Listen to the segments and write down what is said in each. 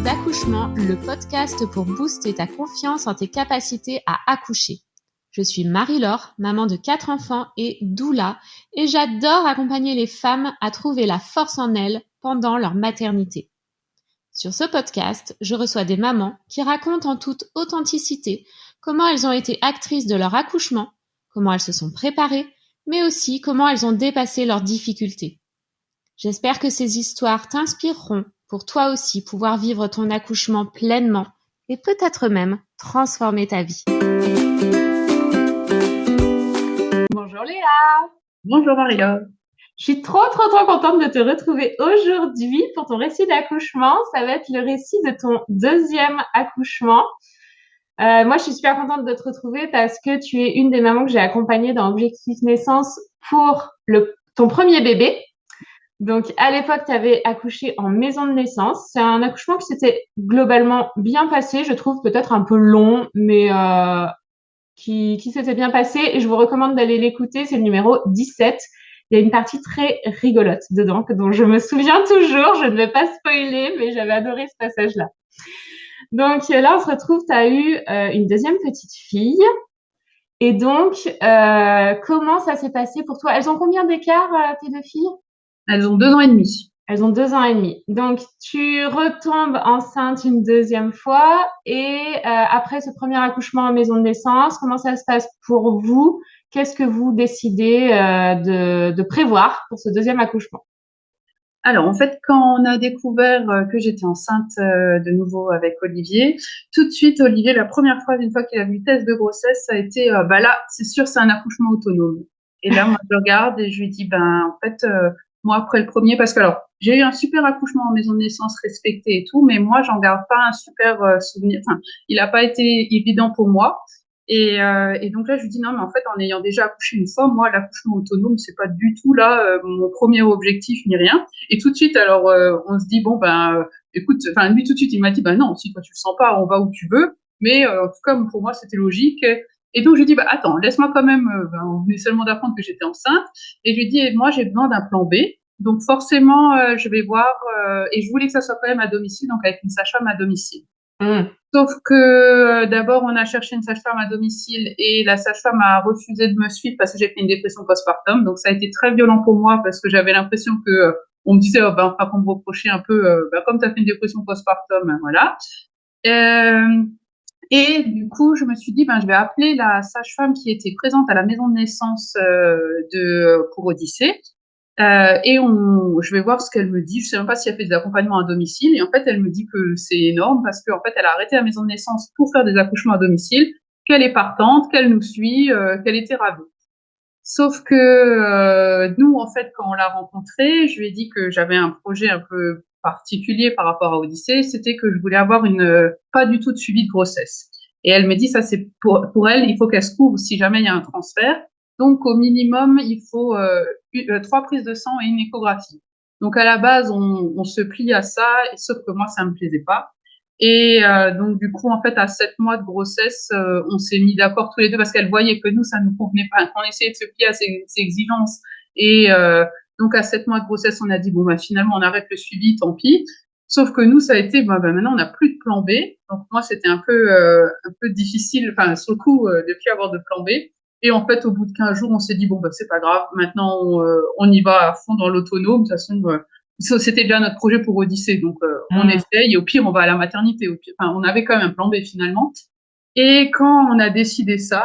d'accouchement, le podcast pour booster ta confiance en tes capacités à accoucher. Je suis Marie-Laure, maman de 4 enfants et doula, et j'adore accompagner les femmes à trouver la force en elles pendant leur maternité. Sur ce podcast, je reçois des mamans qui racontent en toute authenticité comment elles ont été actrices de leur accouchement, comment elles se sont préparées, mais aussi comment elles ont dépassé leurs difficultés. J'espère que ces histoires t'inspireront pour toi aussi pouvoir vivre ton accouchement pleinement et peut-être même transformer ta vie. Bonjour Léa. Bonjour Marie-Laure. Je suis trop contente de te retrouver aujourd'hui pour ton récit d'accouchement. Ça va être le récit de ton deuxième accouchement. Moi, je suis super contente de te retrouver parce que tu es une des mamans que j'ai accompagnées dans Objectif Naissance pour ton premier bébé. Donc, à l'époque, tu avais accouché en maison de naissance. C'est un accouchement qui s'était globalement bien passé, je trouve, peut-être un peu long, mais qui s'était bien passé. Et je vous recommande d'aller l'écouter, c'est le numéro 17. Il y a une partie très rigolote dedans, dont je me souviens toujours. Je ne vais pas spoiler, mais j'avais adoré ce passage-là. Donc là, on se retrouve, tu as eu une deuxième petite fille. Et donc, comment ça s'est passé pour toi? Elles ont combien d'écart, tes deux filles? Elles ont 2 ans et demi. Elles ont 2 ans et demi. Donc, tu retombes enceinte une deuxième fois et après ce premier accouchement en maison de naissance, comment ça se passe pour vous? Qu'est-ce que vous décidez de prévoir pour ce deuxième accouchement? Alors, en fait, quand on a découvert que j'étais enceinte de nouveau avec Olivier, tout de suite, Olivier, la première fois, une fois qu'il a vu le test de grossesse, ça a été, là, c'est sûr, c'est un accouchement autonome. Et là, moi, je le regarde et je lui dis, en fait, moi, après le premier, parce que alors, j'ai eu un super accouchement en maison de naissance respecté et tout, mais moi, j'en garde pas un super souvenir. Enfin, il n'a pas été évident pour moi. Et donc là, je lui dis non, mais en fait, en ayant déjà accouché une fois, moi, l'accouchement autonome, c'est pas du tout là mon premier objectif ni rien. Et tout de suite, alors, on se dit bon écoute, enfin lui tout de suite, il m'a dit non, si toi tu le sens pas, on va où tu veux. Mais en tout cas, pour moi, c'était logique. Et donc je lui dis attends, laisse-moi quand même. On venait seulement d'apprendre que j'étais enceinte. Et je lui dis moi, j'ai besoin d'un plan B. Donc forcément, je vais voir. Et je voulais que ça soit quand même à domicile, donc avec une sage-femme à domicile. Sauf que d'abord, on a cherché une sage-femme à domicile et la sage-femme a refusé de me suivre parce que j'ai fait une dépression postpartum. Donc, ça a été très violent pour moi parce que j'avais l'impression que on me disait, enfin, qu'on me reprochait un peu, comme tu as fait une dépression postpartum, voilà. Et du coup, je me suis dit, je vais appeler la sage-femme qui était présente à la maison de naissance pour Odyssée. Je vais voir ce qu'elle me dit. Je sais même pas si elle fait des accompagnements à domicile. Et en fait, elle me dit que c'est énorme parce qu'en fait, elle a arrêté la maison de naissance pour faire des accouchements à domicile, qu'elle est partante, qu'elle nous suit, qu'elle était ravie. Sauf que nous, en fait, quand on l'a rencontrée, je lui ai dit que j'avais un projet un peu particulier par rapport à Odyssée. C'était que je voulais avoir pas du tout de suivi de grossesse. Et elle me dit, ça c'est pour elle, il faut qu'elle se couvre si jamais il y a un transfert. Donc, au minimum, il faut 3 prises de sang et une échographie. Donc, à la base, on se plie à ça, sauf que moi, ça me plaisait pas. Et donc, du coup, en fait, à 7 mois de grossesse, on s'est mis d'accord tous les deux parce qu'elle voyait que nous, ça nous convenait pas, qu'on essayait de se plier à ses exigences. Et donc, à 7 mois de grossesse, on a dit, finalement, on arrête le suivi, tant pis. Sauf que nous, ça a été, maintenant, on n'a plus de plan B. Donc, moi, c'était un peu difficile, enfin, sur le coup, de plus avoir de plan B. Et en fait, au bout de 15 jours, on s'est dit, c'est pas grave. Maintenant, on y va à fond dans l'autonome. De toute façon, c'était déjà notre projet pour Odyssée, donc on essaye. Et au pire, on va à la maternité. Au pire, enfin, on avait quand même un plan B finalement. Et quand on a décidé ça,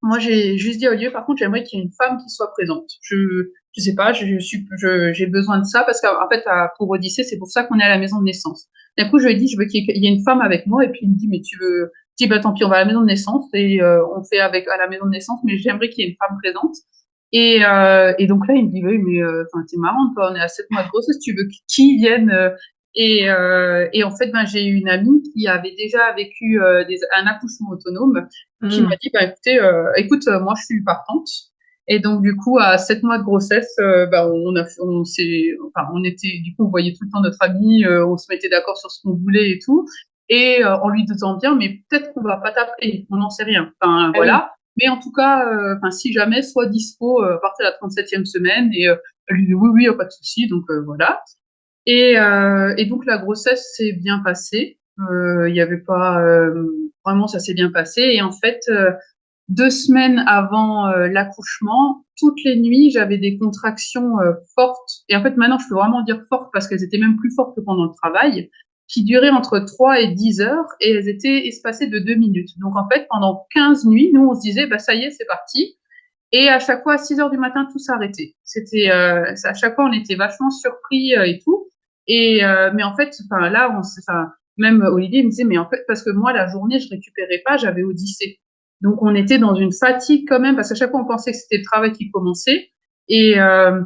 moi j'ai juste dit à Olivier, par contre, j'aimerais qu'il y ait une femme qui soit présente. Je sais pas, j'ai besoin de ça parce qu'en fait, pour Odyssée, c'est pour ça qu'on est à la maison de naissance. D'un coup, je lui ai dit, je veux qu'il y ait une femme avec moi. Et puis il me dit, mais tu veux? Je dis, tant pis, on va à la maison de naissance et on fait à la maison de naissance, mais j'aimerais qu'il y ait une femme présente. Et donc là, il me dit, oui, mais t'es marrante, toi, on est à 7 mois de grossesse, tu veux qui vienne et en fait, j'ai eu une amie qui avait déjà vécu un accouchement autonome qui m'a dit, écoute, moi, je suis partante. Et donc, du coup, à 7 mois de grossesse, on voyait tout le temps notre amie, on se mettait d'accord sur ce qu'on voulait et tout. Et en lui disant bien, mais peut-être qu'on va pas t'appeler, on n'en sait rien. Enfin, voilà. Mais en tout cas, si jamais, sois dispo à partir de la 37e semaine. Et elle lui dit oui, pas de souci. Donc voilà. Et donc la grossesse s'est bien passée. Il y avait pas vraiment, ça s'est bien passé. Et en fait, 2 semaines avant l'accouchement, toutes les nuits, j'avais des contractions fortes. Et en fait, maintenant, je peux vraiment dire fortes parce qu'elles étaient même plus fortes que pendant le travail, qui duraient entre 3 et 10 heures et elles étaient espacées de 2 minutes. Donc en fait, pendant 15 nuits, nous, on se disait, bah ça y est, c'est parti. Et à chaque fois, à 6 heures du matin, tout s'arrêtait. C'était, à chaque fois, on était vachement surpris et tout. Mais en fait, enfin là, même Olivier me disait, mais en fait, parce que moi, la journée, je récupérais pas, j'avais Odyssée. Donc, on était dans une fatigue quand même, parce qu'à chaque fois, on pensait que c'était le travail qui commençait. Et, euh,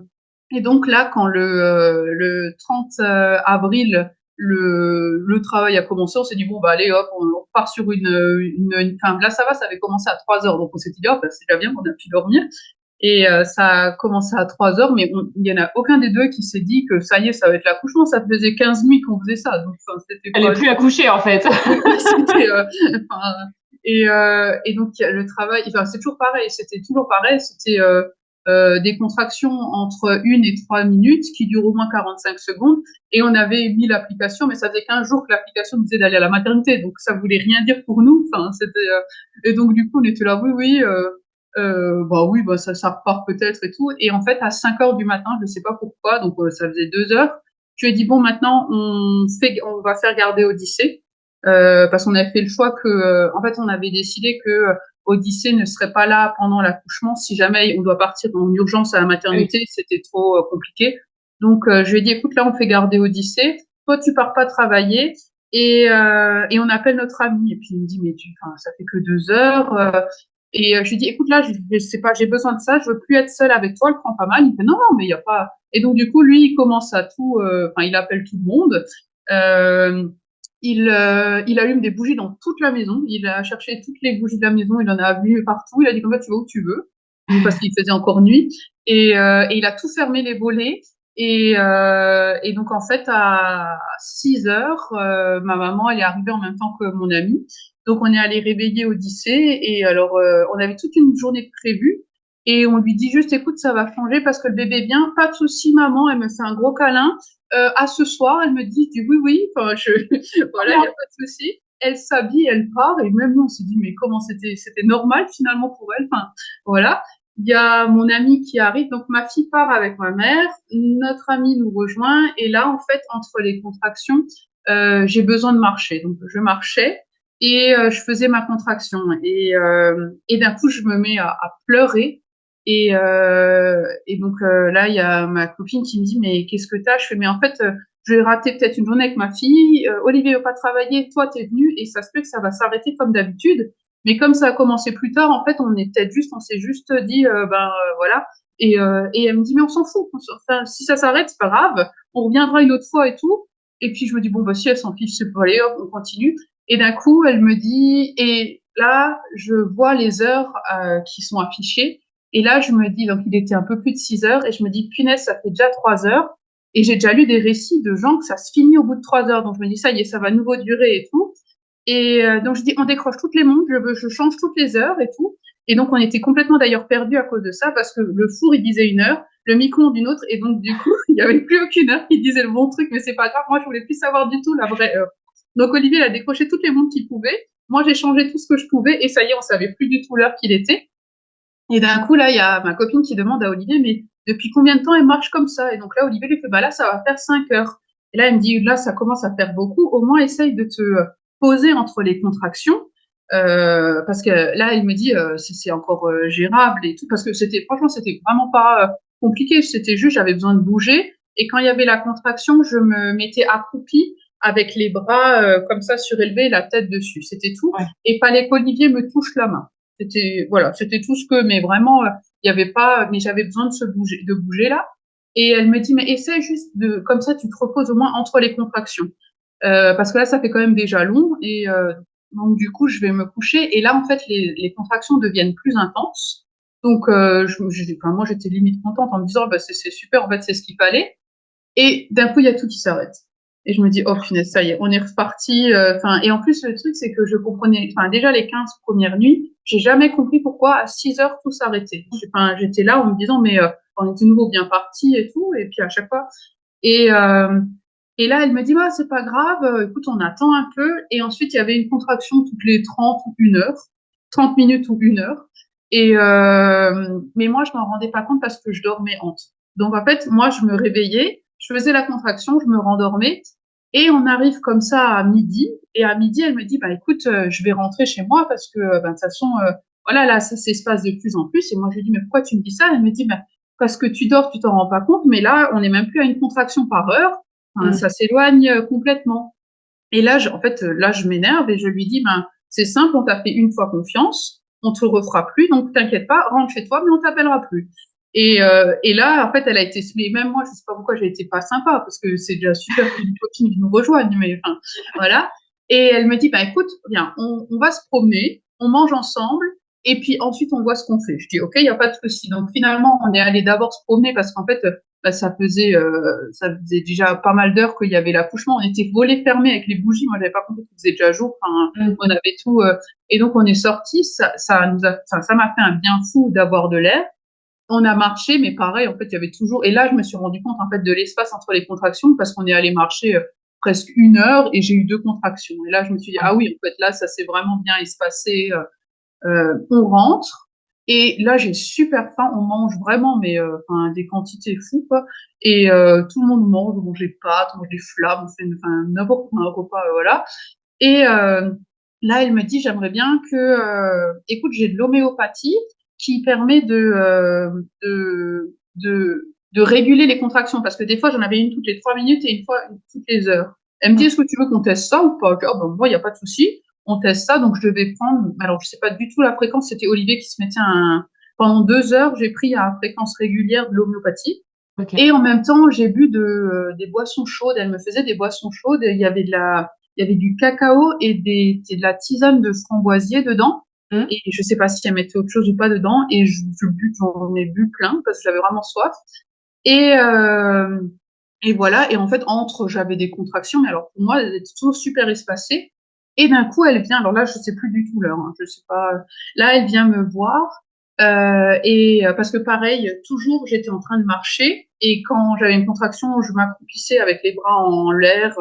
et donc là, quand le 30 avril, le travail a commencé, on s'est dit, bon, bah allez, hop, on part sur enfin, là, ça va, ça avait commencé à 3 heures. Donc, on s'est dit, oh, bah, c'est déjà bien, on a pu dormir. Et ça a commencé à 3 heures, mais il y en a aucun des deux qui s'est dit que ça y est, ça va être l'accouchement. Ça faisait 15 nuits qu'on faisait ça. Donc, enfin, c'était Elle est pas... plus accouchée, en fait. Oui, c'était... enfin, et donc, le travail... Enfin, c'est toujours pareil. C'était toujours pareil. C'était des contractions entre 1 et 3 minutes qui durent au moins 45 secondes. Et on avait mis l'application, mais ça faisait 15 jours que l'application nous disait d'aller à la maternité. Donc, ça voulait rien dire pour nous. Enfin, c'était... Et donc, du coup, on était là, oui, oui... bah oui, bah ça repart peut-être et tout. Et en fait, à 5 heures du matin, je sais pas pourquoi, donc ça faisait 2 heures, je lui ai dit, bon, maintenant, on va faire garder Odyssée, parce qu'on avait fait le choix que, en fait, on avait décidé que Odyssée ne serait pas là pendant l'accouchement. Si jamais on doit partir en urgence à la Oui. maternité, c'était trop compliqué. Donc, je lui ai dit, écoute, là, on fait garder Odyssée. Toi, tu pars pas travailler. Et on appelle notre ami. Et puis, il me dit, mais enfin, ça fait que 2 heures. Je lui dis, écoute, là, je sais pas, j'ai besoin de ça, je veux plus être seule avec toi, elle prend pas mal. Il fait, non, non, mais il y a pas. Et donc, du coup, lui, il commence à tout, enfin, il appelle tout le monde. Euh, il allume des bougies dans toute la maison. Il a cherché toutes les bougies de la maison, il en a vu partout. Il a dit, comme ça, tu vas où tu veux. Donc, parce qu'il faisait encore nuit. Et il a tout fermé les volets. Et donc, en fait, à 6 heures, ma maman, elle est arrivée en même temps que mon amie. Donc, on est allé réveiller Odyssée. Et alors, on avait toute une journée prévue. Et on lui dit juste, écoute, ça va changer parce que le bébé est bien. Pas de souci, maman. Elle me fait un gros câlin. À ce soir, elle me dit, je dis oui, oui. Enfin, Trop voilà, il n'y a bien. pas de souci. Elle s'habille, elle part. Et même nous, on s'est dit, mais comment c'était normal finalement pour elle. Enfin, voilà. Il y a mon ami qui arrive, donc ma fille part avec ma mère, notre ami nous rejoint, et là, en fait, entre les contractions, j'ai besoin de marcher. Donc, je marchais et je faisais ma contraction. Et d'un coup, je me mets à pleurer. Et donc, là, il y a ma copine qui me dit, mais qu'est-ce que t'as? Je fais, mais en fait, je vais rater peut-être une journée avec ma fille. Olivier veut pas travailler, toi, t'es venu, et ça se peut que ça va s'arrêter comme d'habitude. Mais comme ça a commencé plus tard, en fait, on s'est juste dit, voilà. Et elle me dit, mais on s'en fout. Enfin, si ça s'arrête, c'est pas grave. On reviendra une autre fois et tout. Et puis je me dis, bon, bah si elle s'en fiche, c'est pas aller, hop, on continue. Et d'un coup, elle me dit, et là, je vois les heures qui sont affichées. Et là, je me dis, donc il était un peu plus de 6 heures, et je me dis, punaise, ça fait déjà 3 heures. Et j'ai déjà lu des récits de gens que ça se finit au bout de 3 heures. Donc je me dis, ça y est, ça va nouveau durer et tout. Donc je dis, on décroche toutes les montres, je change toutes les heures et tout. Et donc on était complètement d'ailleurs perdus à cause de ça, parce que le four, il disait 1 heure, le micro-ondes une autre, et donc du coup, il n'y avait plus aucune heure qui disait le bon truc, mais c'est pas grave, moi je voulais plus savoir du tout la vraie heure. Donc Olivier, il a décroché toutes les montres qu'il pouvait, moi j'ai changé tout ce que je pouvais, et ça y est, on savait plus du tout l'heure qu'il était. Et d'un coup, là, il y a ma copine qui demande à Olivier, mais depuis combien de temps elle marche comme ça? Et donc là, Olivier lui fait, bah là, ça va faire 5 heures. Et là, elle me dit, là, ça commence à faire beaucoup. Au moins, essaye de te poser entre les contractions. Parce que là, elle me dit, c'est encore gérable et tout. Parce que franchement, c'était vraiment pas compliqué. C'était juste, j'avais besoin de bouger. Et quand il y avait la contraction, je me mettais accroupie avec les bras comme ça surélevés, la tête dessus. C'était tout. Ouais. Et fallait qu'Olivier me touche la main. C'était tout ce que, mais vraiment, il y avait pas, mais j'avais besoin de bouger là. Et elle me dit, mais essaie juste comme ça, tu te reposes au moins entre les contractions. Parce que là, ça fait quand même déjà long. Donc, du coup, je vais me coucher. Et là, en fait, les contractions deviennent plus intenses. Donc, enfin, moi, j'étais limite contente en me disant, bah, c'est super, en fait, c'est ce qu'il fallait. Et d'un coup, il y a tout qui s'arrête. Et je me dis, oh punaise, ça y est, on est reparti. Enfin, et en plus, le truc, c'est que je comprenais, enfin, déjà les 15 premières nuits, j'ai jamais compris pourquoi à 6 heures tout s'arrêtait. Enfin, j'étais là en me disant, mais on est de nouveau bien parti et tout. Et puis à chaque fois. Et Et là, elle me dit, bah, c'est pas grave, écoute, on attend un peu. Et ensuite, il y avait une contraction toutes les 30 ou 1 heure, 30 minutes ou 1 heure. Mais moi, je m'en rendais pas compte parce que je dormais entre. Donc, en fait, moi, je me réveillais, je faisais la contraction, je me rendormais. Et on arrive comme ça à midi. Et à midi, elle me dit, bah, écoute, je vais rentrer chez moi parce que, de toute façon, voilà, là, ça s'espace de plus en plus. Et moi, je lui dis, mais pourquoi tu me dis ça? Elle me dit, bah, parce que tu dors, tu t'en rends pas compte, mais là, on n'est même plus à une contraction par heure. Enfin, Mmh. ça s'éloigne complètement. Et là, en fait, là, je m'énerve et je lui dis, ben, c'est simple, on t'a fait une fois confiance, on te le refera plus, donc t'inquiète pas, rentre chez toi, mais on t'appellera plus. Et là, en fait, elle a été, mais même moi, je sais pas pourquoi j'ai été pas sympa, parce que c'est déjà super qu'il y ait une copine qui nous rejoigne, mais enfin, voilà. Et elle me dit, bah écoute, viens, on va se promener, on mange ensemble, et puis ensuite on voit ce qu'on fait. Je dis, ok, il y a pas de souci. Donc finalement, on est allé d'abord se promener parce qu'en fait, bah, ça faisait déjà pas mal d'heures qu'il y avait l'accouchement. On était volets fermés avec les bougies. Moi, j'avais pas compris qu'il faisait déjà jour. Enfin, Mmh. on avait tout. Et donc, on est sortis. Ça m'a fait un bien fou d'avoir de l'air. On a marché, mais pareil, en fait, il y avait toujours. Et là, je me suis rendu compte en fait de l'espace entre les contractions parce qu'on est allé marcher presque 1 heure et j'ai eu 2 contractions. Et là, je me suis dit ah oui, en fait, là, ça s'est vraiment bien espacé. On rentre et là j'ai super faim, on mange vraiment mais enfin des quantités fous quoi et tout le monde mange, on mange des pâtes, on mange des flammes, on fait enfin n'importe quoi, un repas voilà et là elle me dit j'aimerais bien que écoute j'ai de l'homéopathie qui permet de réguler les contractions parce que des fois j'en avais une toutes les 3 minutes et une fois toutes les heures. Elle me dit est-ce que tu veux qu'on teste ça ou pas? Ah ben moi il y a pas de souci on teste ça, donc je devais prendre, alors je sais pas du tout la fréquence, c'était Olivier qui se mettait pendant 2 heures, j'ai pris à fréquence régulière de l'homéopathie. OK. Et en même temps, j'ai bu des boissons chaudes. Elle me faisait des boissons chaudes. Il y avait du cacao et de la tisane de framboisier dedans. Mmh. Et je sais pas si elle mettait autre chose ou pas dedans. Et j'en ai bu plein parce que j'avais vraiment soif. Et, euh, et voilà. Et en fait, j'avais des contractions, mais alors pour moi, elles étaient toujours super espacées. Et d'un coup, elle vient. Alors là, je sais plus du tout l'heure. Hein, je sais pas. Là, elle vient me voir. Parce que pareil, toujours, j'étais en train de marcher. Et quand j'avais une contraction, je m'accroupissais avec les bras en l'air.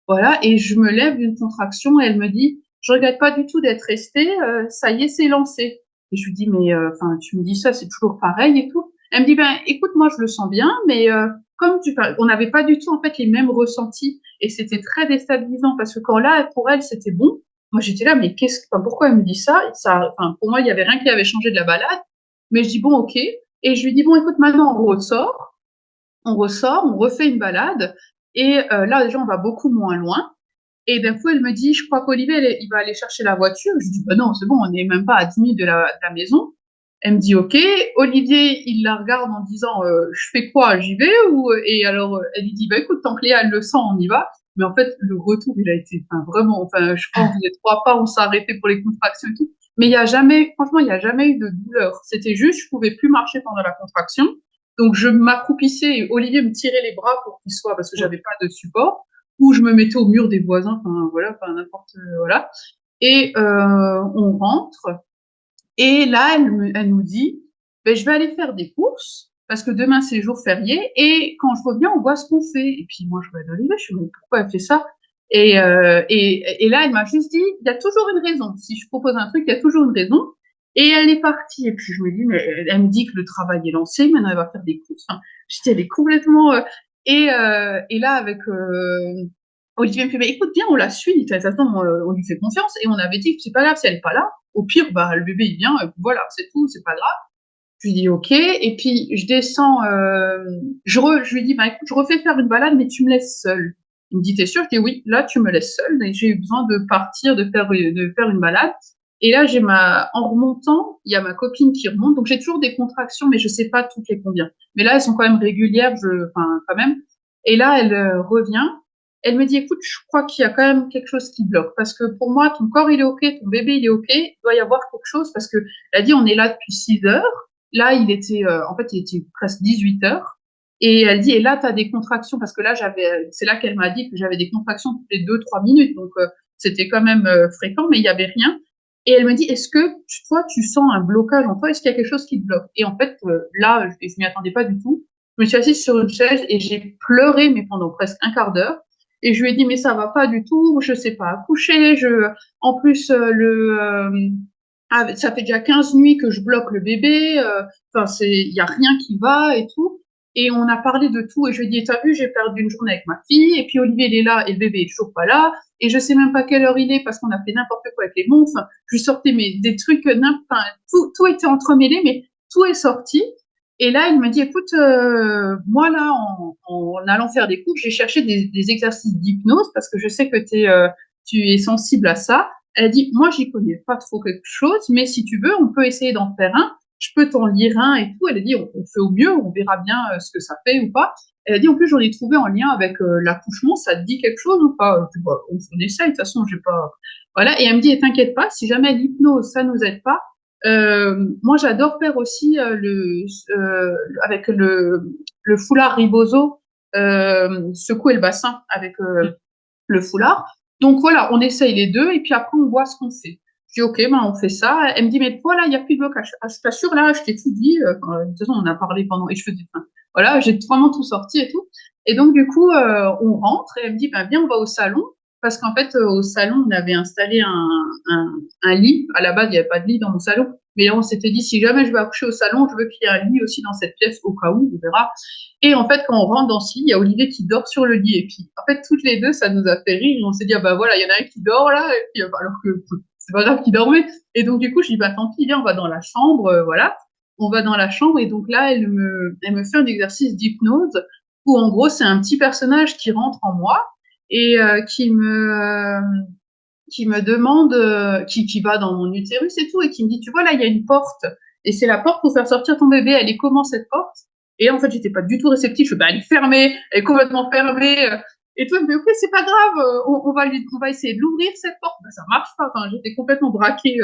Voilà. Et je me lève d'une contraction. Et elle me dit, je regrette pas du tout d'être restée. Ça y est, c'est lancé. Et je lui dis, mais enfin, tu me dis ça, c'est toujours pareil et tout. Elle me dit, ben, écoute, moi, je le sens bien, mais comme tu parles, on n'avait pas du tout, en fait, les mêmes ressentis. Et c'était très déstabilisant parce que quand là, pour elle, c'était bon. Moi, j'étais là, mais enfin, pourquoi elle me dit ça? Enfin, pour moi, il y avait rien qui avait changé de la balade. Mais je dis, bon, ok. Et je lui dis, bon, écoute, maintenant, on refait une balade. Et là, déjà, on va beaucoup moins loin. Et d'un coup, elle me dit, je crois qu'Olivier, il va aller chercher la voiture. Je dis, bah non, c'est bon, on n'est même pas à 10 minutes de la maison. Elle me dit, ok. Olivier, il la regarde en disant, je fais quoi, j'y vais ou et alors elle lui dit, bah écoute, tant que Léa elle le sent, on y va. Mais en fait, le retour, il a été, enfin vraiment, enfin, je crois qu'on faisait 3 pas, on s'est arrêté pour les contractions et tout. Mais il y a jamais, franchement, il y a jamais eu de douleur. C'était juste, je pouvais plus marcher pendant la contraction. Donc je m'accroupissais et Olivier me tirait les bras pour qu'il soit, parce que Mmh. j'avais pas de support ou je me mettais au mur des voisins, enfin voilà, enfin n'importe, voilà. Et on rentre, et là, elle nous dit, ben, je vais aller faire des courses, parce que demain c'est jour férié, et quand je reviens, on voit ce qu'on fait. Et puis moi, je vais Olivier, je suis mais pourquoi elle fait ça? Et là, elle m'a juste dit, il y a toujours une raison. Si je propose un truc, il y a toujours une raison. Et elle est partie. Et puis je me dis, mais elle me dit que le travail est lancé, maintenant elle va faire des courses. Enfin, je dis, elle est complètement. Et là, avec Olivier me fait, mais écoute, bien, on la suit. De toute façon, on lui fait confiance. Et on avait dit que c'est pas grave si elle est pas là. Au pire, bah, le bébé, il vient, voilà, c'est tout, c'est pas grave. Je lui dis OK. Et puis, je descends, je lui dis, bah, écoute, je refais faire une balade, mais tu me laisses seule. Il me dit, t'es sûr? Je dis, oui, là, tu me laisses seule. Et j'ai eu besoin de partir, de faire une balade. Et là, en remontant, il y a ma copine qui remonte. Donc, j'ai toujours des contractions, mais je sais pas toutes les combien. Mais là, elles sont quand même régulières, enfin, quand même. Et là, elle revient. Elle me dit, écoute, je crois qu'il y a quand même quelque chose qui bloque. Parce que pour moi, ton corps, il est OK, ton bébé, il est OK. Il doit y avoir quelque chose parce que, elle a dit, on est là depuis 6 heures. Là, en fait, il était presque 18 heures. Et elle dit, et là, tu as des contractions, parce que là, c'est là qu'elle m'a dit que j'avais des contractions toutes les 2, 3 minutes. Donc, c'était quand même fréquent, mais il n'y avait rien. Et elle me dit, est-ce que toi, tu sens un blocage en toi? Est-ce qu'il y a quelque chose qui te bloque? Et en fait, là, je m'y attendais pas du tout. Je me suis assise sur une chaise et j'ai pleuré, mais pendant presque un quart d'heure. Et je lui ai dit: «Mais ça va pas du tout, je sais pas accoucher, en plus, ça fait déjà 15 nuits que je bloque le bébé, enfin il y a rien qui va et tout». Et on a parlé de tout et je lui ai dit: «Tu as vu, j'ai perdu une journée avec ma fille et puis Olivier il est là et le bébé est toujours pas là et je sais même pas quelle heure il est parce qu'on a fait n'importe quoi avec les montres». Enfin, je lui sortais des trucs, enfin, tout était entremêlé, mais tout est sorti. Et là, il m'a dit: «Écoute, moi là, en allant faire des cours, j'ai cherché des exercices d'hypnose parce que je sais que tu es sensible à ça». Elle a dit: «Moi, j'y connais pas trop quelque chose, mais si tu veux, on peut essayer d'en faire un. Je peux t'en lire un et tout». Elle a dit: «On fait au mieux, on verra bien ce que ça fait ou pas». Elle a dit: «En plus, j'en ai trouvé en lien avec l'accouchement, ça te dit quelque chose ou pas?» Je dis: «Bah, on essaye, de toute façon, j'ai pas». Voilà. Et elle me dit: «Et t'inquiète pas, si jamais l'hypnose, ça nous aide pas, moi, j'adore faire aussi avec le foulard Ribozo, secouer le bassin avec le foulard. Donc voilà, on essaye les deux et puis après on voit ce qu'on fait». Je dis: «Ok, ben on fait ça». Elle me dit: «Mais toi là, il y a plus de blocage. Ah, je t'assure là, je t'ai tout dit. De toute façon, on a parlé pendant et je faisais, enfin, voilà, j'ai vraiment tout sorti et tout». Et donc du coup, on rentre et elle me dit: «Ben viens, on va au salon». Parce qu'en fait, au salon, on avait installé un lit. À la base, il n'y avait pas de lit dans mon salon. Mais on s'était dit, si jamais je vais accoucher au salon, je veux qu'il y ait un lit aussi dans cette pièce au cas où, on verra. Et en fait, quand on rentre dans ce lit, il y a Olivier qui dort sur le lit. Et puis, en fait, toutes les deux, ça nous a fait rire. Et on s'est dit, ah bah voilà, il y en a un qui dort là, et puis, alors que c'est pas grave qu'il dormait. Et donc, du coup, je dis, bah tant pis, viens, on va dans la chambre, voilà. On va dans la chambre, et donc là, elle me fait un exercice d'hypnose où, en gros, c'est un petit personnage qui rentre en moi et qui me demande, qui va dans mon utérus et tout, et qui me dit, tu vois, là, il y a une porte, et c'est la porte pour faire sortir ton bébé. Elle est comment cette porte? Et en fait, j'étais pas du tout réceptive. Je fais, bah, elle est fermée, elle est complètement fermée. Et toi, je me dis, ok, c'est pas grave, on va essayer de l'ouvrir cette porte. Bah, ça marche pas. Enfin, j'étais complètement braquée.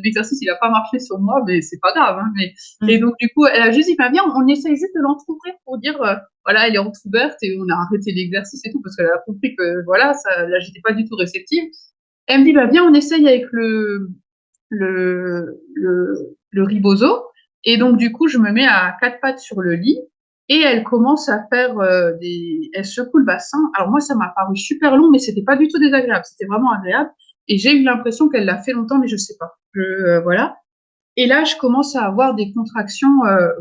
L'exercice, il a pas marché sur moi, mais c'est pas grave. Hein, mais... Et donc, du coup, elle a juste dit, bah, viens, on essaye juste de l'entrouvrir pour dire, voilà, elle est entrouverte, et on a arrêté l'exercice et tout, parce qu'elle a compris que, voilà, là, j'étais pas du tout réceptive. Elle me dit, bah, viens, on essaye avec le ribozo. Et donc, du coup, je me mets à quatre pattes sur le lit et elle commence à faire elle secoue le bassin. Alors, moi, ça m'a paru super long, mais c'était pas du tout désagréable. C'était vraiment agréable. Et j'ai eu l'impression qu'elle l'a fait longtemps, mais je sais pas. Voilà. Et là, je commence à avoir des contractions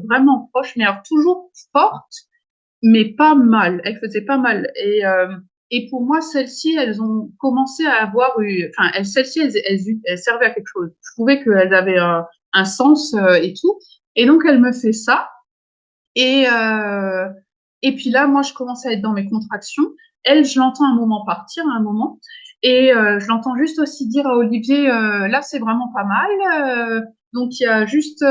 vraiment proches, mais alors toujours fortes, mais pas mal. Elles faisaient pas mal. Et pour moi, celles-ci, elles ont commencé à avoir eu, enfin, celles-ci, elles servaient à quelque chose. Je trouvais qu'elles avaient un sens et tout. Et donc, elle me fait ça. Et, euh, et puis là, moi, je commence à être dans mes contractions. Elle, je l'entends un moment partir, un moment. Et je l'entends juste aussi dire à Olivier, là, c'est vraiment pas mal. Donc, il y a juste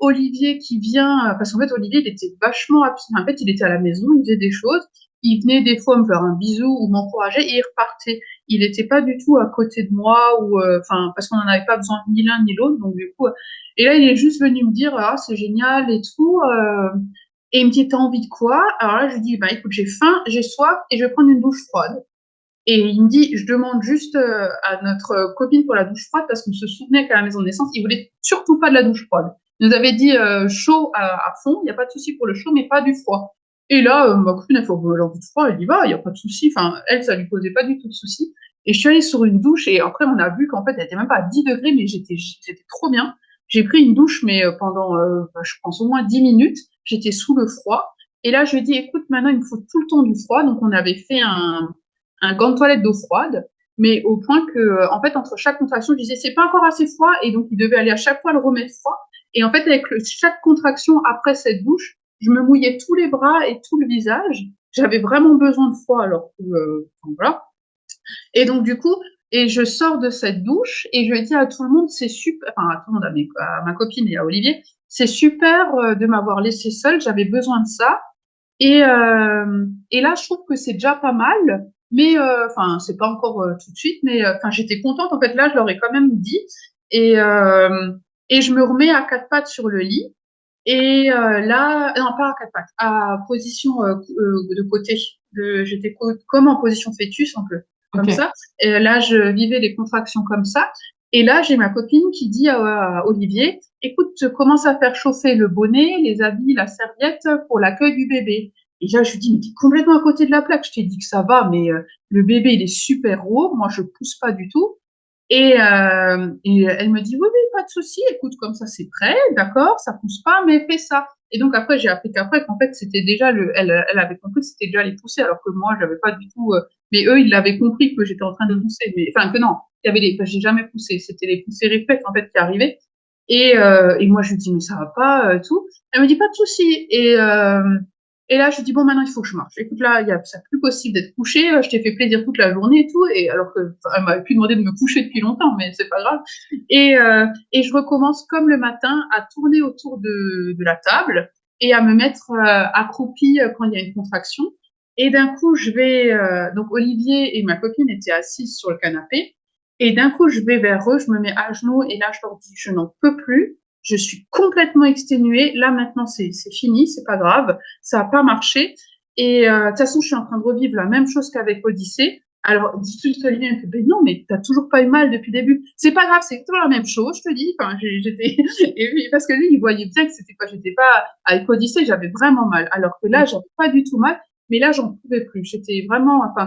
Olivier qui vient, parce qu'en fait, Olivier, il était vachement absent. En fait, il était à la maison, il faisait des choses. Il venait des fois me faire un bisou ou m'encourager et il repartait. Il n'était pas du tout à côté de moi ou, enfin, parce qu'on n'en avait pas besoin ni l'un ni l'autre. Donc, du coup, et là, il est juste venu me dire, ah, c'est génial et tout. Et il me dit, t'as envie de quoi? Alors là, je lui dis, bah écoute, j'ai faim, j'ai soif et je vais prendre une douche froide. Et il me dit, je demande juste à notre copine pour la douche froide parce qu'on se souvenait qu'à la maison de naissance, il voulait surtout pas de la douche froide. Il nous avait dit chaud à fond, il n'y a pas de souci pour le chaud, mais pas du froid. Et là, ma copine, elle fait, oh, la douche froide, elle y va, il n'y a pas de souci. Enfin, elle, ça lui posait pas du tout de souci. Et je suis allée sur une douche et après, on a vu qu'en fait, elle était même pas à 10 degrés, mais j'étais trop bien. J'ai pris une douche, mais pendant, je pense, au moins 10 minutes. J'étais sous le froid. Et là, je lui ai dit, écoute, maintenant, il me faut tout le temps du froid. Donc, on avait fait un gant de toilette d'eau froide, mais au point que, en fait, entre chaque contraction, je disais, c'est pas encore assez froid, et donc il devait aller à chaque fois le remettre froid. Et en fait, avec chaque contraction après cette douche, je me mouillais tous les bras et tout le visage. J'avais vraiment besoin de froid, alors que, voilà. Et donc, du coup, et je sors de cette douche et je dis à tout le monde, c'est super, enfin, à tout le monde, à ma copine et à Olivier, c'est super de m'avoir laissée seule, j'avais besoin de ça. Et là, je trouve que c'est déjà pas mal, mais enfin, c'est pas encore tout de suite, mais enfin, j'étais contente. En fait, là, je leur ai quand même dit, et et je me remets à quatre pattes sur le lit. Et là, non, pas à quatre pattes, à position de côté. J'étais comme en position fœtus, un peu comme Ok. ça. Et là, je vivais les contractions comme ça. Et là, j'ai ma copine qui dit à Olivier, écoute, commence à faire chauffer le bonnet, les habits, la serviette pour l'accueil du bébé. Et là, je lui dis: «Mais tu es complètement à côté de la plaque. Je t'ai dit que ça va, mais le bébé, il est super haut. Moi, je pousse pas du tout». Et elle me dit: «Oui, oui, pas de souci. Écoute, comme ça, c'est prêt, d'accord, ça pousse pas, mais fais ça». Et donc après, j'ai appris qu'après, qu'en fait, c'était déjà elle avait compris que c'était déjà les poussées, alors que moi, j'avais pas du tout. Mais eux, ils l'avaient compris que j'étais en train de pousser, mais enfin que non, il y avait les. J'ai jamais poussé, c'était les poussées réflexes en fait qui arrivaient. Et moi, je lui dis: «Mais ça va pas, tout». Elle me dit: «Pas de souci». Et là, je lui dis: «Bon, maintenant, il faut que je marche. Écoute, là, c'est plus possible d'être couchée. Je t'ai fait plaisir toute la journée et tout». Et alors que, elle m'avait plus demandé de me coucher depuis longtemps, mais c'est pas grave. Et je recommence comme le matin à tourner autour de la table et à me mettre accroupie quand il y a une contraction. Et d'un coup, je vais. Donc, Olivier et ma copine étaient assises sur le canapé. Et d'un coup, je vais vers eux, je me mets à genoux et là, je leur dis: «Je n'en peux plus. Je suis complètement exténuée. Là, maintenant, c'est fini, c'est pas grave. Ça n'a pas marché. Et de toute façon, je suis en train de revivre la même chose qu'avec Odyssée. Alors, dit Olivier, il me fait: ben non, mais t'as toujours pas eu mal depuis le début. C'est pas grave, c'est toujours la même chose, je te dis. Enfin, j'étais, et puis, parce que lui, il voyait bien que c'était pas, j'étais pas, avec Odyssée, j'avais vraiment mal. Alors que là, j'avais pas du tout mal, mais là, j'en pouvais plus. J'étais vraiment, enfin,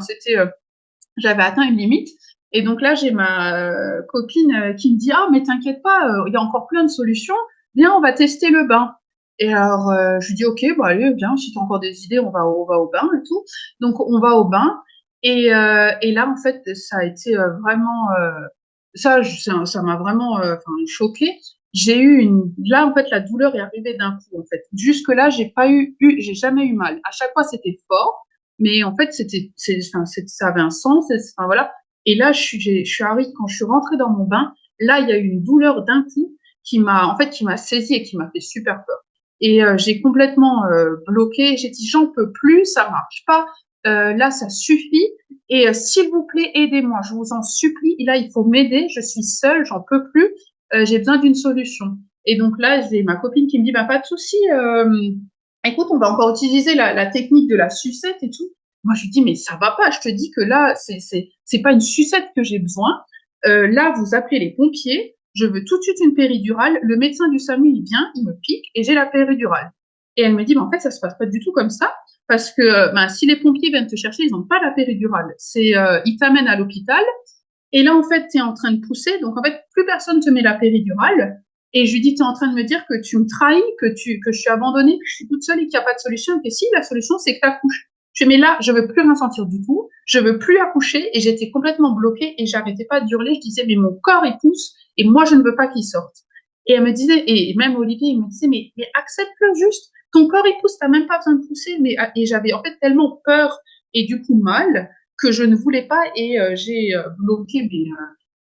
j'avais atteint une limite. Et donc là, j'ai ma copine qui me dit: «Ah, mais t'inquiète pas, il y a encore plein de solutions. Viens, on va tester le bain». Et alors, je lui dis: «OK, bah allez, viens, si tu as encore des idées, on va au bain et tout». Donc on va au bain. Et là, en fait, ça a été vraiment, ça m'a vraiment choquée. Là, en fait, la douleur est arrivée d'un coup, en fait. Jusque-là, j'ai jamais eu mal. À chaque fois, c'était fort, mais en fait, ça avait un sens. Enfin, voilà. Et là, je suis arrivée, quand je suis rentrée dans mon bain, là, il y a eu une douleur d'un coup qui m'a saisie et qui m'a fait super peur. Et j'ai complètement bloqué. J'ai dit: «J'en peux plus, ça marche pas. Là, ça suffit. Et s'il vous plaît, aidez-moi, je vous en supplie. Là, il faut m'aider. Je suis seule, j'en peux plus. J'ai besoin d'une solution». Et donc là, j'ai ma copine qui me dit: «Bah, pas de souci. Écoute, on va encore utiliser la technique de la sucette et tout». Moi, je lui dis: «Mais ça va pas. Je te dis que là, c'est pas une sucette que j'ai besoin. Là, vous appelez les pompiers. Je veux tout de suite une péridurale. Le médecin du SAMU, il vient, il me pique et j'ai la péridurale». Et elle me dit: «Mais en fait, ça se passe pas du tout comme ça. Parce que ben, si les pompiers viennent te chercher, ils n'ont pas la péridurale. Ils t'amènent à l'hôpital. Et là, en fait, tu es en train de pousser. Donc, en fait, plus personne te met la péridurale. Et je lui dis: tu es en train de me dire que tu me trahis, que je suis abandonnée, que je suis toute seule et qu'il n'y a pas de solution. Et si, la solution, c'est que tu accouches». Je dis: mais là, je veux plus rien sentir du tout. Je veux plus accoucher. Et j'étais complètement bloquée et j'arrêtais pas d'hurler. Je disais: mais mon corps, il pousse et moi, je ne veux pas qu'il sorte. Et elle me disait, et même Olivier, il me disait: mais accepte-le juste. Ton corps, il pousse, t'as même pas besoin de pousser. Et j'avais en fait tellement peur et du coup mal que je ne voulais pas. Et j'ai bloqué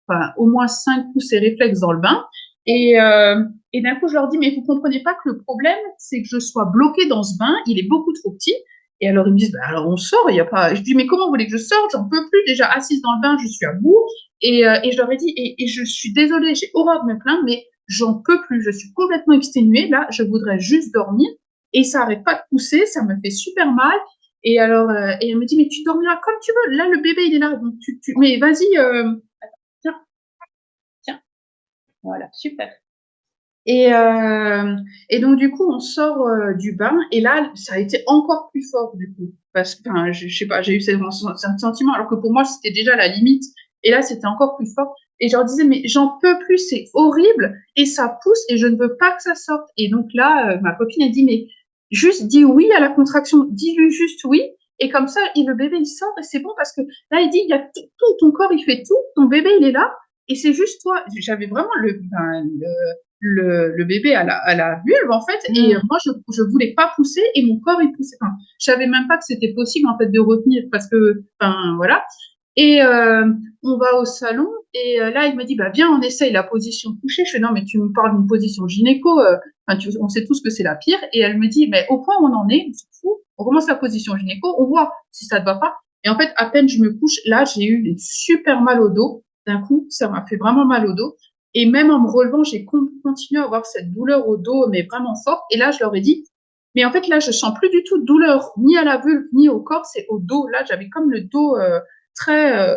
enfin, au moins 5 pouces et réflexes dans le bain. Et d'un coup, je leur dis: mais vous comprenez pas que le problème, c'est que je sois bloquée dans ce bain, il est beaucoup trop petit. Et alors, ils me disent: bah, alors on sort, il y a pas. Je dis: mais comment vous voulez que je sorte? J'en peux plus. Déjà assise dans le bain, je suis à bout. Et je leur ai dit: et je suis désolée, j'ai horreur de me plaindre, mais j'en peux plus. Je suis complètement exténuée. Là, je voudrais juste dormir. Et ça arrête pas de pousser, ça me fait super mal. Et alors, et elle me dit: mais tu dormiras comme tu veux. Là, le bébé, il est là. Donc, mais vas-y, tiens, tiens. Voilà, super. Et, euh, et donc, du coup, on sort du bain. Et là, ça a été encore plus fort, du coup. Parce que, enfin, je sais pas, j'ai eu ce sentiment, alors que pour moi, c'était déjà la limite. Et là, c'était encore plus fort. Et je leur disais: mais j'en peux plus, c'est horrible. Et ça pousse et je ne veux pas que ça sorte. Et donc là, ma copine a dit: mais juste dis oui à la contraction. Dis-lui juste oui. Et comme ça, le bébé, il sort et c'est bon parce que là, il dit: il y a tout, ton corps, il fait tout. Ton bébé, il est là. Et c'est juste toi. J'avais vraiment le bébé à la vulve en fait. Et moi je voulais pas pousser et mon corps il poussait. Enfin, je savais même pas que c'était possible en fait de retenir parce que enfin voilà. Et on va au salon et là il me dit: bah viens, on essaye la position couchée. Je fais: non mais tu me parles d'une position gynéco, on sait tous que c'est la pire. Et elle me dit: mais au point où on en est, on s'en fout, on commence la position gynéco, on voit si ça te va pas. Et en fait, à peine je me couche, là j'ai eu super mal au dos. D'un coup, ça m'a fait vraiment mal au dos. Et même en me relevant, j'ai continué à avoir cette douleur au dos, mais vraiment forte. Et là, je leur ai dit: mais en fait, là, je sens plus du tout de douleur, ni à la vulve, ni au corps, c'est au dos. Là, j'avais comme le dos très,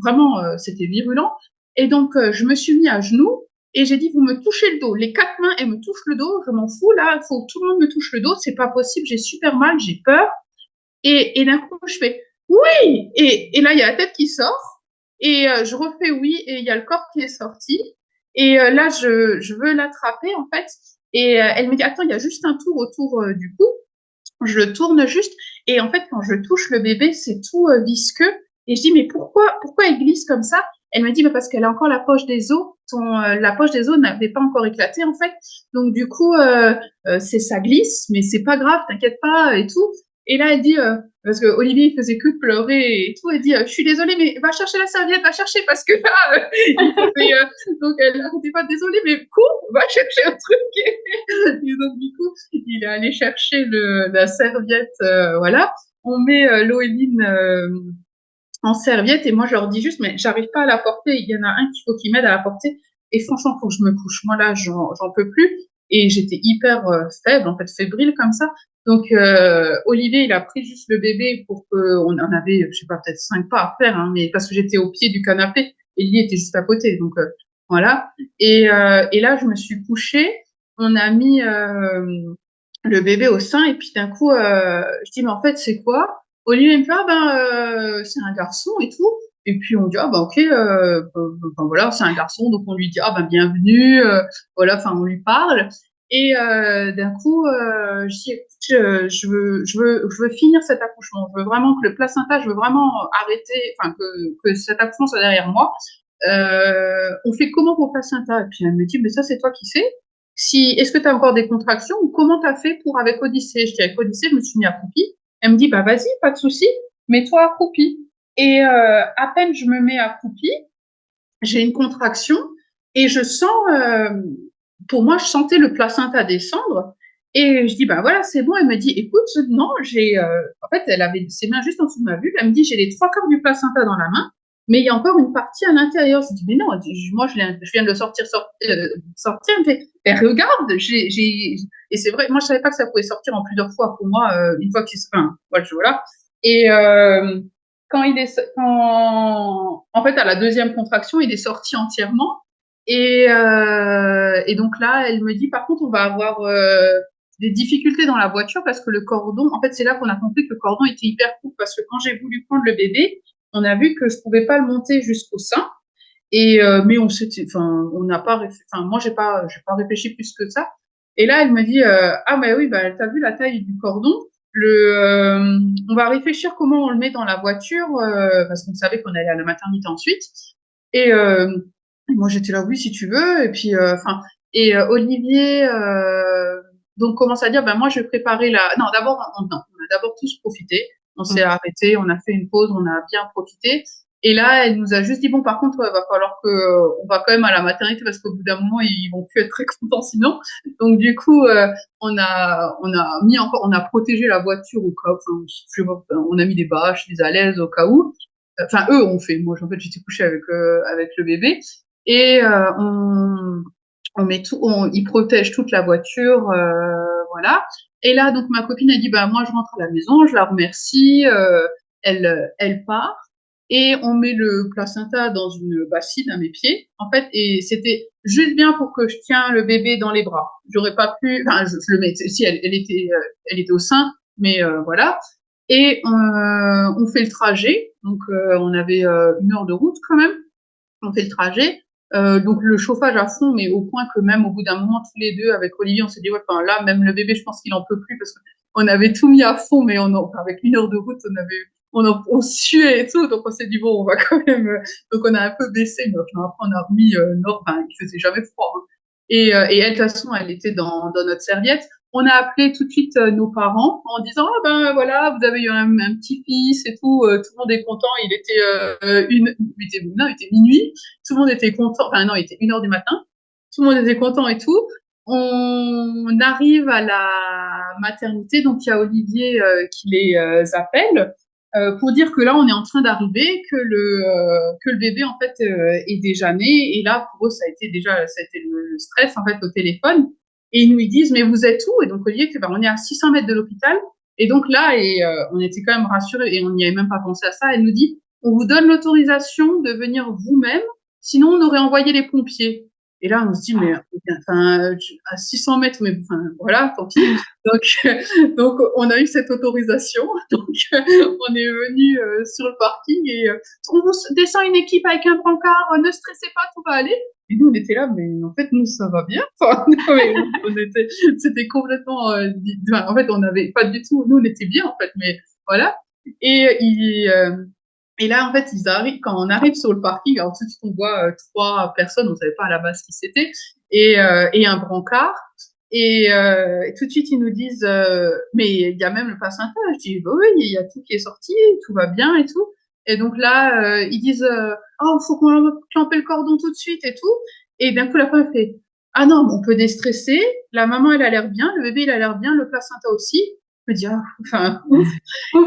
vraiment, c'était virulent. Et donc, je me suis mis à genoux et j'ai dit: vous me touchez le dos. Les 4 mains, elles me touchent le dos. Je m'en fous, là, il faut que tout le monde me touche le dos. C'est pas possible, j'ai super mal, j'ai peur. Et d'un coup, je fais oui. Et là, il y a la tête qui sort. Et je refais oui. Et il y a le corps qui est sorti. Et là, je veux l'attraper, en fait. Et elle me dit, attends, il y a juste un tour autour du cou. Je le tourne juste. Et en fait, quand je touche le bébé, c'est tout visqueux. Et je dis, mais pourquoi il glisse comme ça? Elle me dit, bah, parce qu'elle a encore la poche des os. La poche des os n'avait pas encore éclaté, en fait. Donc, du coup, ça glisse, mais c'est pas grave, t'inquiète pas, et tout. Et là, elle dit, parce que Olivier, il faisait que de pleurer et tout, elle dit, je suis désolée, mais va chercher la serviette, va chercher, parce que là, il faisait, donc elle n'arrêtait pas, désolée, mais cours, va chercher un truc. Et donc, du coup, il est allé chercher la serviette, voilà. On met Loéline en serviette et moi, je leur dis juste, mais j'arrive pas à la porter. Il y en a un qu'il faut qu'il m'aide à la porter. Et franchement, faut que je me couche. Moi, là, j'en peux plus. Et j'étais hyper faible, en fait, fébrile comme ça. Donc, Olivier, il a pris juste le bébé pour qu'on en avait, je sais pas, peut-être 5 pas à faire, hein, mais parce que j'étais au pied du canapé et lui était juste à côté. Donc, voilà. Et là, je me suis couchée. On a mis le bébé au sein et puis d'un coup, je dis, mais en fait, c'est quoi? Olivier me fait, ah ben, c'est un garçon et tout. Et puis on dit, ah ben ok, ben, voilà, c'est un garçon, donc on lui dit, ah ben bienvenue, voilà, enfin on lui parle. Et d'un coup, je dis, écoute, je veux finir cet accouchement. Je veux vraiment que le placenta, je veux vraiment arrêter, enfin que cet accouchement soit derrière moi. On fait comment pour le placenta? Et puis elle me dit, mais ça c'est toi qui sais. Si, est-ce que tu as encore des contractions ou comment tu as fait pour avec Odyssée? Je dis, avec Odyssée, je me suis mis accroupie. Elle me dit, bah vas-y, pas de souci, mets-toi accroupie. Et à peine je me mets accroupie, j'ai une contraction et je sens, pour moi, je sentais le placenta descendre. Et je dis, bah voilà, c'est bon. Elle me dit, écoute, non, en fait, elle avait ses mains juste en dessous de ma vulve. Elle me dit, j'ai les 3 quarts du placenta dans la main, mais il y a encore une partie à l'intérieur. Je dis, mais non, moi, je viens de le sortir. Elle me fait, ben, regarde, et c'est vrai, moi, je savais pas que ça pouvait sortir en plusieurs fois pour moi, une fois qu'il se, enfin, voilà. Et, en fait, à la deuxième contraction, il est sorti entièrement. Et donc là, elle me dit, par contre, on va avoir des difficultés dans la voiture parce que le cordon, en fait, c'est là qu'on a compris que le cordon était hyper court parce que quand j'ai voulu prendre le bébé, on a vu que je pouvais pas le monter jusqu'au sein. Et mais enfin, on n'a pas, enfin, moi, j'ai pas réfléchi plus que ça. Et là, elle me dit, ah, mais oui, bah, t'as vu la taille du cordon? On va réfléchir comment on le met dans la voiture, parce qu'on savait qu'on allait à la maternité ensuite. Et moi, j'étais là, oui, si tu veux. Et puis, enfin, Olivier, donc commence à dire, ben moi, je vais préparer la. Non, d'abord, non, on a d'abord tous profité. On s'est arrêté, on a fait une pause, on a bien profité. Et là, elle nous a juste dit, bon, par contre, il va falloir on va quand même à la maternité parce qu'au bout d'un moment, ils vont plus être très contents sinon. Donc, du coup, on a protégé la voiture au cas où, enfin, on a mis des bâches, des alaises au cas où. Enfin, eux ont fait. Moi, en fait, j'étais couchée avec le bébé. Et on met tout, ils protègent toute la voiture, voilà. Et là, donc, ma copine a dit, bah, moi, je rentre à la maison, je la remercie, elle part. Et on met le placenta dans une bassine à mes pieds, en fait, et c'était juste bien pour que je tiens le bébé dans les bras. J'aurais pas pu, enfin, je le mets, si elle était au sein, mais voilà. Et on fait le trajet, donc on avait 1 heure de route quand même. On fait le trajet, donc le chauffage à fond, mais au point que même au bout d'un moment, tous les deux, avec Olivier, on s'est dit, ouais, enfin là, même le bébé, je pense qu'il en peut plus parce qu'on avait tout mis à fond, mais avec 1 heure de route, on suait et tout, donc on s'est dit, bon, on va quand même, donc on a un peu baissé, mais enfin, après, on a remis nord, enfin, il faisait jamais froid, hein. Et elle, de toute façon, elle était dans notre serviette. On a appelé tout de suite nos parents en disant, ah ben voilà, vous avez eu un petit-fils et tout le monde est content. Non, il était minuit, tout le monde était content, enfin non, il était 1 heure du matin, tout le monde était content et tout. On arrive à la maternité, donc il y a Olivier qui les appelle pour dire que là, on est en train d'arriver, que le bébé, en fait, est déjà né. Et là, pour eux, ça a été le stress, en fait, au téléphone. Et ils nous disent, mais vous êtes où? Et donc, Olivier, ben, on est à 600 mètres de l'hôpital. Et donc là, on était quand même rassurés et on n'y avait même pas pensé à ça. Elle nous dit, on vous donne l'autorisation de venir vous-même, sinon on aurait envoyé les pompiers. Et là, on se dit, mais enfin, à 600 mètres, mais enfin, voilà, tant pis. Donc, on a eu cette autorisation. Donc, on est venu sur le parking et on vous descend une équipe avec un brancard, ne stressez pas, tout va aller. Et nous, on était là, mais en fait, nous, ça va bien. Enfin, c'était complètement, enfin, en fait, on n'avait pas du tout, nous, on était bien, en fait, mais voilà. Et et là, en fait, ils arrivent, quand on arrive sur le parking, alors tout de suite, on voit 3 personnes, on savait pas à la base qui c'était, et un brancard. Et tout de suite, ils nous disent, mais il y a même le placenta. Je dis, bah oui, il y a tout qui est sorti, tout va bien et tout. Et donc là, ils disent, oh, faut qu'on clampe le cordon tout de suite et tout. Et d'un coup, la femme fait, ah non, on peut déstresser. La maman, elle a l'air bien, le bébé, il a l'air bien, le placenta aussi. Je me dis, ah, enfin, ouf.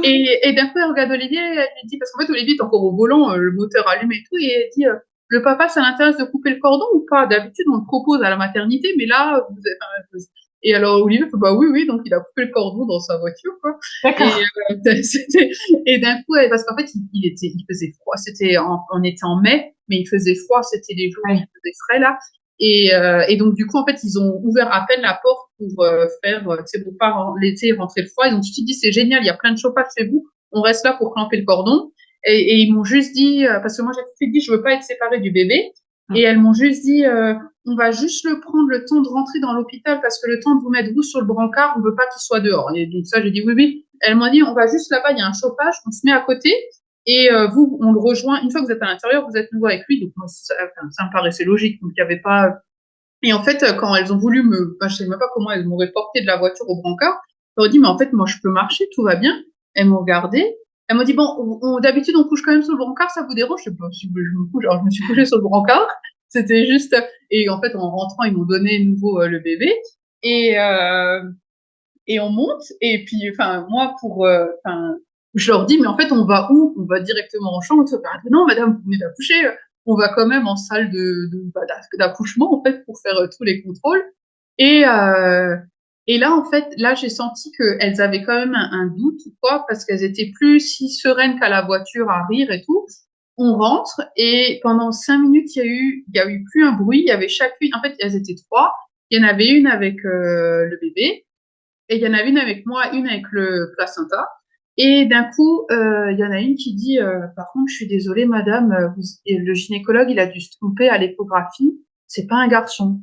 Et d'un coup, elle regarde Olivier, elle lui dit, parce qu'en fait, Olivier est encore au volant, le moteur allumé et tout, et elle dit, le papa, ça l'intéresse de couper le cordon ou pas? D'habitude, on le propose à la maternité, mais là, vous êtes, et alors Olivier fait, bah oui, oui, donc il a coupé le cordon dans sa voiture, quoi. Et, D'accord. c'était, et d'un coup, parce qu'en fait, il faisait froid, on était en mai, mais il faisait froid, c'était les jours où il Ouais. faisait frais, là. Et donc, du coup, en fait, ils ont ouvert à peine la porte pour faire, tu sais, pour pas l'été rentrer le froid. Ils ont tout de suite dit, c'est génial, il y a plein de chauffage chez vous, on reste là pour clamper le cordon. Et ils m'ont juste dit, parce que moi, j'ai tout de suite dit, je veux pas être séparée du bébé. Et elles m'ont juste dit, on va juste le prendre le temps de rentrer dans l'hôpital parce que le temps de vous mettre vous sur le brancard, on veut pas qu'il soit dehors. Et donc ça, j'ai dit oui, oui. Elles m'ont dit, on va juste là-bas, il y a un chauffage, on se met à côté et vous, on le rejoint. Une fois que vous êtes à l'intérieur, vous êtes nouveau avec lui. Donc moi, ça me paraissait logique. Donc il y avait pas. Et en fait, quand elles ont voulu je sais même pas comment elles m'auraient porté de la voiture au brancard, je leur ai dit, mais en fait, moi, je peux marcher, tout va bien. Elles m'ont regardé. Elles m'ont dit, bon, d'habitude, on couche quand même sur le brancard, ça vous dérange? Je sais pas, si je me couche. Alors, je me suis couchée sur le brancard. C'était juste, et en fait, en rentrant, ils m'ont donné de nouveau le bébé. Et, euh, et on monte. Et puis, enfin, moi, enfin, je leur dis, mais en fait, on va où? On va directement en chambre. Non, madame, vous venez d'accoucher. On va quand même en salle d'accouchement, en fait, pour faire tous les contrôles. Et, euh, et là, en fait, là, j'ai senti qu'elles avaient quand même un doute ou quoi, parce qu'elles étaient plus si sereines qu'à la voiture à rire et tout. On rentre et pendant 5 minutes, il y a eu plus un bruit. Il y avait chacune, en fait, elles étaient 3. Il y en avait une avec le bébé et il y en a une avec moi, une avec le placenta. Et d'un coup, il y en a une qui dit, par contre, je suis désolée, madame, le gynécologue, il a dû se tromper à l'échographie. C'est pas un garçon.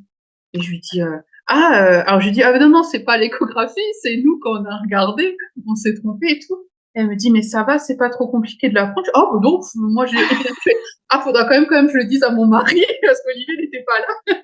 Et je lui dis, alors je lui dis, ah, mais non, non, c'est pas l'échographie, c'est nous quand on a regardé, on s'est trompé et tout. Elle me dit, mais ça va, c'est pas trop compliqué de l'apprendre. Oh, donc, moi, j'ai fait, ah, faudra quand même que je le dise à mon mari, parce qu'Olivier n'était pas là.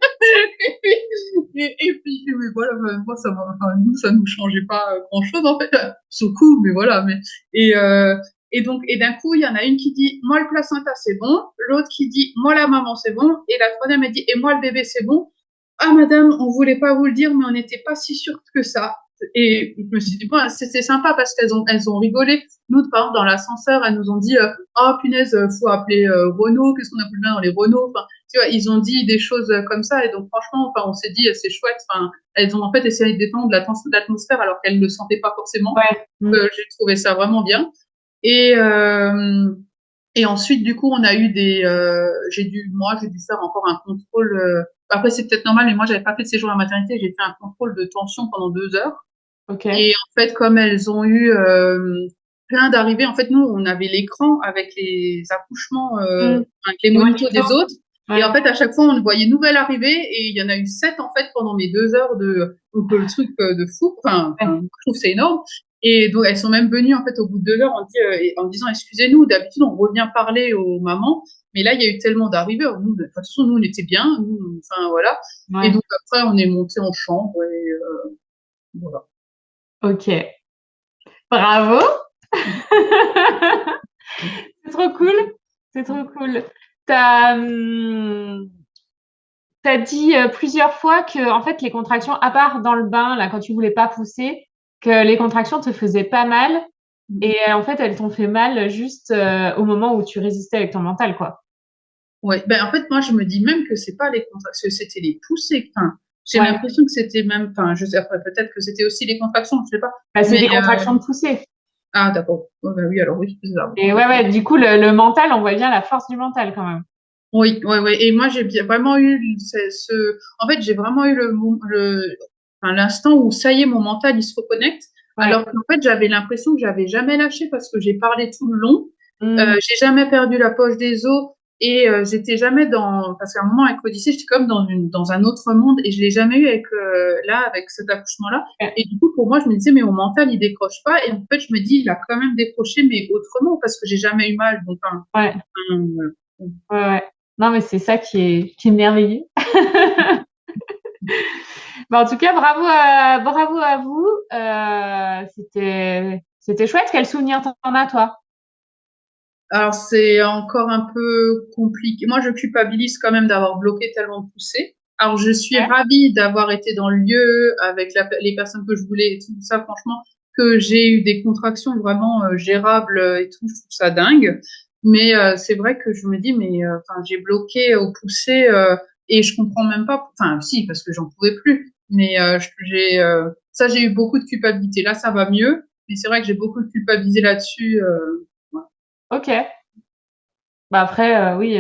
Et puis, mais voilà, moi, enfin, nous, ça nous changeait pas grand chose, en fait, sur le coup, mais voilà, et, euh, et d'un coup, il y en a une qui dit, moi, le placenta, c'est bon. L'autre qui dit, moi, la maman, c'est bon. Et la troisième, elle dit, et moi, le bébé, c'est bon. Ah, madame, on voulait pas vous le dire, mais on n'était pas si sûrs que ça. Et je me suis dit, bon, c'est sympa parce qu'elles ont rigolé. Nous, par exemple, dans l'ascenseur, elles nous ont dit, oh, punaise, faut appeler Renault, qu'est-ce qu'on a plus bien dans les Renault? Enfin, tu vois, ils ont dit des choses comme ça. Et donc, franchement, enfin, on s'est dit, c'est chouette. Enfin, elles ont en fait essayé de détendre l'atmosphère alors qu'elles ne le sentaient pas forcément. Ouais. J'ai trouvé ça vraiment bien. Et, et ensuite, du coup, on a eu j'ai dû faire encore un contrôle. Après, c'est peut-être normal, mais moi, j'avais pas fait de séjour à la maternité. J'ai fait un contrôle de tension pendant 2 heures. Ok. Et en fait, comme elles ont eu plein d'arrivées, en fait, nous, on avait l'écran avec les accouchements, Mm. avec les Les monitos des monitos. autres. Et en Ouais. fait, à chaque fois, on voyait nouvelle arrivée. Et il y en a eu 7, en fait, pendant mes 2 heures donc le truc de fou. Enfin, Ouais. je trouve que c'est énorme. Et donc, elles sont même venues, en fait, au bout de 2 heures, en disant, excusez-nous, d'habitude, on revient parler aux mamans. Mais là, il y a eu tellement d'arrivées. Nous, de toute façon, nous, on était bien. Nous, enfin, voilà. Et Ouais. donc, après, on est monté en chambre et voilà. Ok. Bravo. C'est trop cool. C'est trop cool. T'as, hum, t'as dit plusieurs fois que, en fait, les contractions, à part dans le bain, là, quand tu voulais pas pousser, que les contractions te faisaient pas mal. Et en fait, elles t'ont fait mal juste au moment où tu résistais avec ton mental, quoi. Ouais, ben en fait, moi, je me dis même que c'est pas les contractions, c'était les poussées. Enfin, j'ai Ouais. l'impression que c'était même, enfin, je sais après, peut-être que c'était aussi les contractions, je sais pas. Bah, c'est Mais, des contractions de poussée. ah, d'accord. Ouais, ben oui, alors oui, c'est ça. Et ouais, ouais, du coup, le mental, on voit bien la force du mental quand même. Oui, ouais, ouais. Et moi, j'ai bien vraiment eu en fait, j'ai vraiment eu enfin, l'instant où ça y est, mon mental, il se reconnecte. Ouais. Alors qu'en fait, j'avais l'impression que j'avais jamais lâché parce que j'ai parlé tout le long. Mmh. J'ai jamais perdu la poche des os et j'étais jamais parce qu'à un moment avec Odyssée, j'étais comme dans un autre monde et je l'ai jamais eu avec cet accouchement-là. Ouais. Et du coup, pour moi, je me disais, mais mon mental, il décroche pas. Et en fait, je me dis, il a quand même décroché, mais autrement, parce que j'ai jamais eu mal. Donc, Ouais. euh, Ouais, ouais. Non, mais c'est ça qui est merveilleux. Bah, en tout cas, bravo à vous. C'était chouette. Quel souvenir t'en as, toi? Alors, c'est encore un peu compliqué. Moi, je culpabilise quand même d'avoir bloqué tellement de poussées. Alors, je suis Ouais. ravie d'avoir été dans le lieu avec les personnes que je voulais et tout ça, franchement, que j'ai eu des contractions vraiment gérables et tout, je trouve ça dingue. Mais c'est vrai que je me dis, mais enfin, j'ai bloqué aux poussées et je comprends même pas. Enfin, si, parce que j'en pouvais plus. Mais ça, j'ai eu beaucoup de culpabilité. Là, ça va mieux, mais c'est vrai que j'ai beaucoup culpabilisé là-dessus. Ouais. Ok. Bah après, oui,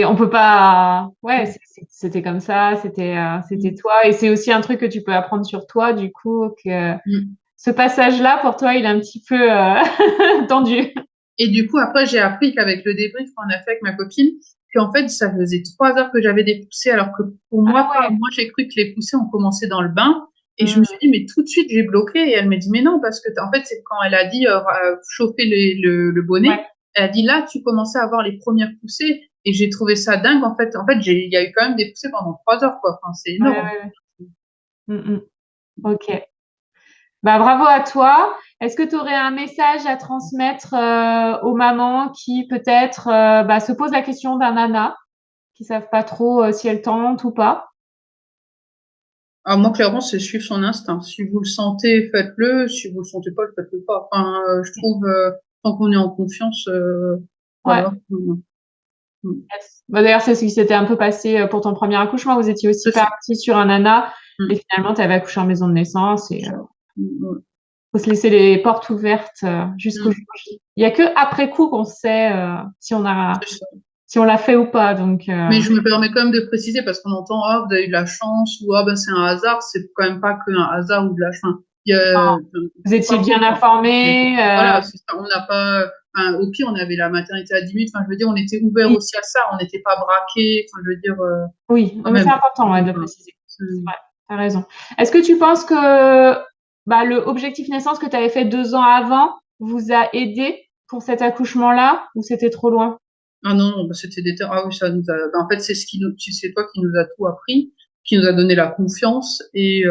on peut pas. Ouais, c'était comme ça. C'était Mm. toi. Et c'est aussi un truc que tu peux apprendre sur toi, du coup, que Mm. ce passage-là, pour toi, il est un petit peu tendu. Et du coup, après, j'ai appris qu'avec le débrief qu'on a fait avec ma copine, qu'en fait, ça faisait 3 heures que j'avais des poussées, alors que pour Ah moi, pas. ouais. Moi, j'ai cru que les poussées ont commencé dans le bain. Et je me Mm. suis dit, mais tout de suite, j'ai bloqué. Et elle m'a dit, mais non, parce que en fait, c'est quand elle a dit chauffer le Ouais. bonnet, elle a dit, là, tu commençais à avoir les premières poussées. Et j'ai trouvé ça dingue. En fait, il y a eu quand même des poussées pendant 3 heures, quoi. Enfin, c'est Ouais, énorme. ouais, ouais. Mm, mm. Ok. Bah, bravo à toi. Est-ce que tu aurais un message à transmettre aux mamans qui peut-être bah, se posent la question d'un nana, qui savent pas trop si elles tentent ou pas? Ah, moi, clairement, c'est suivre son instinct. Si vous le sentez, faites-le. Si vous le sentez pas, le faites-le pas. Enfin, je trouve, tant qu'on est en confiance, Ouais. voilà. Mm. Yes. Bah, d'ailleurs, c'est ce qui s'était un peu passé pour ton premier accouchement. Vous étiez aussi C'est ça. parti sur un nana et Mm. finalement, tu avais accouché en maison de naissance et C'est ça. Mm. faut se laisser les portes ouvertes jusqu'au jour Mm. J. Il y a que après coup qu'on sait C'est ça. si on l'a fait ou pas. Donc, Mais je me permets quand même de préciser parce qu'on entend, ah, vous avez eu de la chance ou ah, ben, c'est un hasard. C'est quand même pas qu'un hasard ou de la chance. vous Faut étiez pas bien confondre. informés. Voilà, c'est ça. On n'a pas, enfin, au pire, on avait la maternité à 10 minutes. Enfin, je veux dire, on était ouvert Oui, aussi à ça. On n'était pas braqués. Enfin, je veux dire, oui. quand Mais c'est même. important ouais, de Enfin, préciser. C'est vrai, t'as raison. Est-ce que tu penses que bah, le objectif naissance que tu avais fait 2 ans avant vous a aidé pour cet accouchement-là ou c'était trop loin? ah non, bah, ah oui, bah, en fait, c'est toi qui nous a tout appris, qui nous a donné la confiance. Et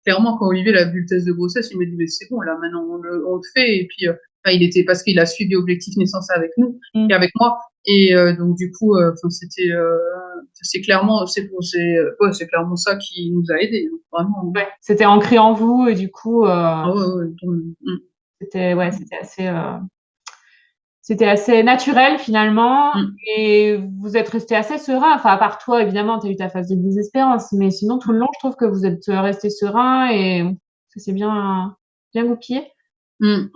clairement, quand Olivier a vu le test de grossesse, il m'a dit, mais c'est bon, là, maintenant, on le fait. Et puis, enfin, parce qu'il a suivi Objectif Naissance avec nous et Mm. avec moi. Et donc, du coup, enfin, c'est clairement, ouais, c'est clairement ça qui nous a aidés, hein, vraiment. Ouais, c'était ancré en vous et du coup, Ah ouais, ouais, c'était assez naturel finalement mm. et vous êtes resté assez serein. Enfin, à part toi, évidemment, tu as eu ta phase de désespérance, mais sinon tout le long, je trouve que vous êtes resté serein et ça s'est bien goupillé.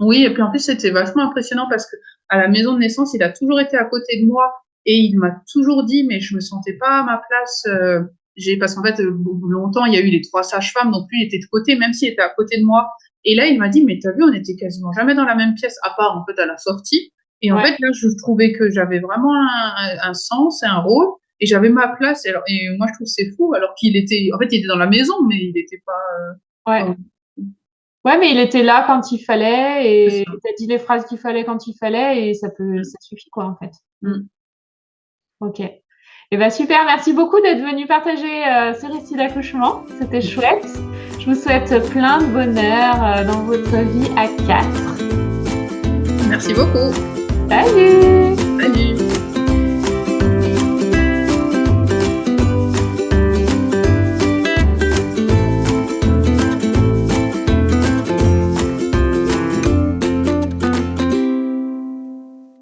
Oui, et puis en plus, c'était vachement impressionnant parce que à la maison de naissance, il a toujours été à côté de moi et il m'a toujours dit, mais je me sentais pas à ma place. Parce qu'en fait, longtemps, il y a eu les 3 sages-femmes, donc lui, il était de côté, même s'il était à côté de moi. Et là, il m'a dit, mais t'as vu, on était quasiment jamais dans la même pièce, à part en fait à la sortie. Et en Ouais, fait, là, je trouvais que j'avais vraiment un sens et un rôle et j'avais ma place. Et moi, je trouve que c'est fou, alors en fait, il était dans la maison, mais il n'était pas. ouais. Enfin, Ouais, mais il était là quand il fallait c'est et ça. t'as dit les phrases qu'il fallait quand il fallait et ça suffit quoi en fait. Mm. Mm. Ok. Et ben super, merci beaucoup d'être venu partager ce récit d'accouchement. C'était chouette. Je vous souhaite plein de bonheur dans votre vie à 4. Merci beaucoup. Salut! Salut.